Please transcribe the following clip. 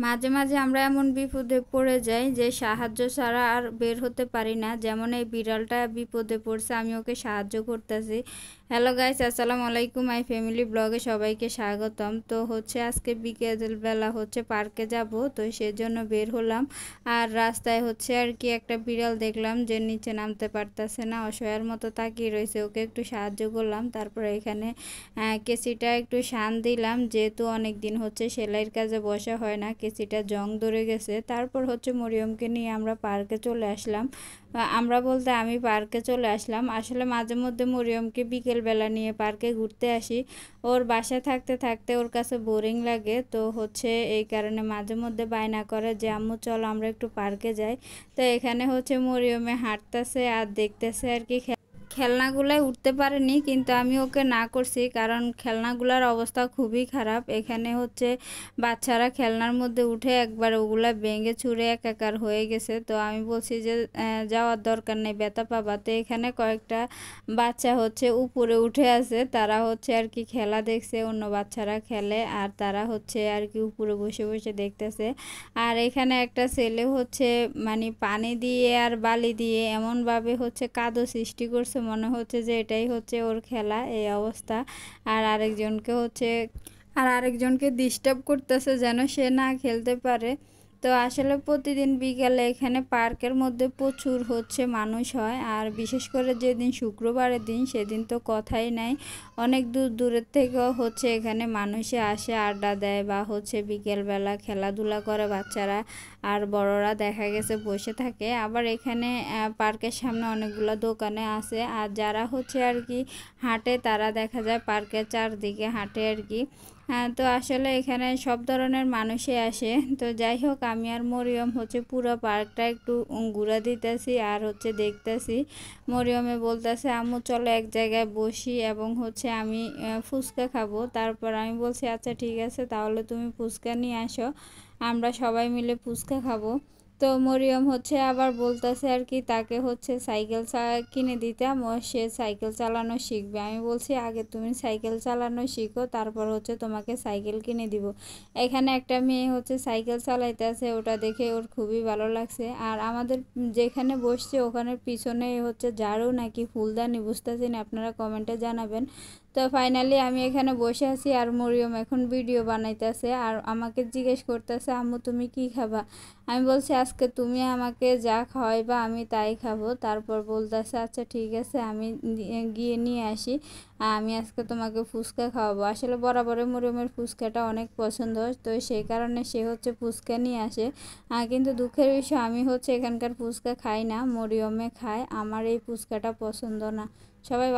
মাঝে মাঝে আমরা এমন বিপদে পড়ে যাই যে সাহায্য ছাড়া আর বের হতে পারি না। যেমন এই বিড়ালটা বিপদে পড়ছে, আমি ওকে সাহায্য করতেছি। হ্যালো গাইস, আসসালামু আলাইকুম। মাই ফ্যামিলি ব্লগে সবাইকে স্বাগতম। তো আজকে বিকেলবেলা পার্কে যাব, তো সেজন্য বের হলাম। আর রাস্তায় আর কি একটা বিড়াল দেখলাম যে নিচে নামতে পারতেছে না, অসহায়ের মতো তাকিয়ে রয়েছে। ওকে একটু সাহায্য করলাম। তারপরে এখানে কেসিটা একটু শান দিলাম, যেহেতু অনেক দিন সেলাইয়ের কাজে বসা হয় না, কেসিটা জং ধরে গেছে। তারপর মরিয়মকে নিয়ে আমরা পার্কে চলে আসলাম। আমরা বলতে আমি পার্কে চলে আসলাম। আসলে মাঝে মধ্যে মরিয়মকে বিকেলবেলা নিয়ে পার্কে ঘুরতে আসি। ওর বাসায় থাকতে থাকতে ওর কাছে বোরিং লাগে, তো এই কারণে মাঝে মধ্যে বায়না করে যে আম্মু চলো আমরা একটু পার্কে যাই। তো এখানে মরিয়মে হাঁটতেছে আর দেখতেছে আর কি। খেলনাগুলাই উঠতে পারেনি, কিন্তু আমি ওকে না করছি, কারণ খেলনাগুলার অবস্থা খুবই খারাপ। এখানে বাচ্চারা খেলনার মধ্যে উঠে একবার ওগুলা ভেঙে চুরে একাকার হয়ে গেছে। তো আমি বলছি যে যাওয়ার দরকার নেই, ব্যথা পাবা। তো এখানে কয়েকটা বাচ্চা উপরে উঠে আছে, তারা আর কি খেলা দেখছে, অন্য বাচ্চারা খেলে আর তারা আর কি উপরে বসে বসে দেখতেছে। আর এখানে একটা ছেলে মানে পানি দিয়ে আর বালি দিয়ে এমনভাবে কাদো সৃষ্টি করছে, মনে হচ্ছে যে এটাই ওর খেলা, এই অবস্থা। আর আরেকজনকে ডিস্টার্ব করতেছে যেন সে না খেলতে পারে। তো আসলে প্রতিদিন বিকালে এখানে পার্কের মধ্যে প্রচুর মানুষ হয়। আর বিশেষ করে যেদিন শুক্রবারের দিন, সেদিন তো কথাই নাই। অনেক দূর দূরের থেকেও এখানে মানুষে আসে, আড্ডা দেয় বা বিকেলবেলা খেলাধুলা করে বাচ্চারা আর বড়রা দেখা গেছে বসে থাকে। আবার এখানে পার্কের সামনে অনেকগুলো দোকানে আছে। আর যারা আর কি হাঁটে, তারা দেখা যায় পার্কের চারদিকে হাঁটে আর কি। তো আসলে এখানে সব ধরনের মানুষই আসে। তো যাই হোক, আমি আর মরিয়ম পুরো পার্কটা একটু ঘুরা দিতেছি আর দেখতেছি। মরিয়মে বলতেছে আম্মু চলো এক জায়গায় বসি, এবং আমি ফুচকা খাবো। তারপর আমি বলছি আচ্ছা ঠিক আছে, তাহলে তুমি ফুচকা নিয়ে আসো, আমরা সবাই মিলে ফুচকা খাবো। তো মরিয়ম আবার বলতেছে আর কি তাকে সাইকেল কিনে দিতাম, ও সে সাইকেল চালানো শিখবে। আমি বলছি আগে তুমি সাইকেল চালানো শিখো, তারপর তোমাকে সাইকেল কিনে দিব। এখানে একটা মেয়ে সাইকেল চালাইতেছে, ওটা দেখে ওর খুবই ভালো লাগছে। আর আমাদের যেখানে বসছে ওখানে পিছনে ঝাড়ু নাকি ফুলদানি, বুঝতেছি না, আপনারা কমেন্টে জানাবেন। তো ফাইনালি আমি এখানে বসে আছি আর মরিয়ম এখন ভিডিও বানাইতেছে আর আমাকে জিজ্ঞেস করতেছে আম্মু তুমি কি খাবা। আমি বলছি আজকে তুমি আমাকে যা খাওয়াইবা আমি তাই খাবো। তারপর বলতেছে আচ্ছা ঠিক আছে, আমি গিয়ে নিয়ে আসি, আমি আজকে তোমাকে ফুচকা খাওয়াবো। আসলে বরাবরের মরিয়মের ফুচকাটা অনেক পছন্দ, তো সেই কারণে সে ফুচকা নিয়ে আসে। কিন্তু দুঃখের বিষয় আমি এখানকার ফুচকা খাই না, মরিয়মে খায়, আমার এই ফুচকাটা পছন্দ না। সবাই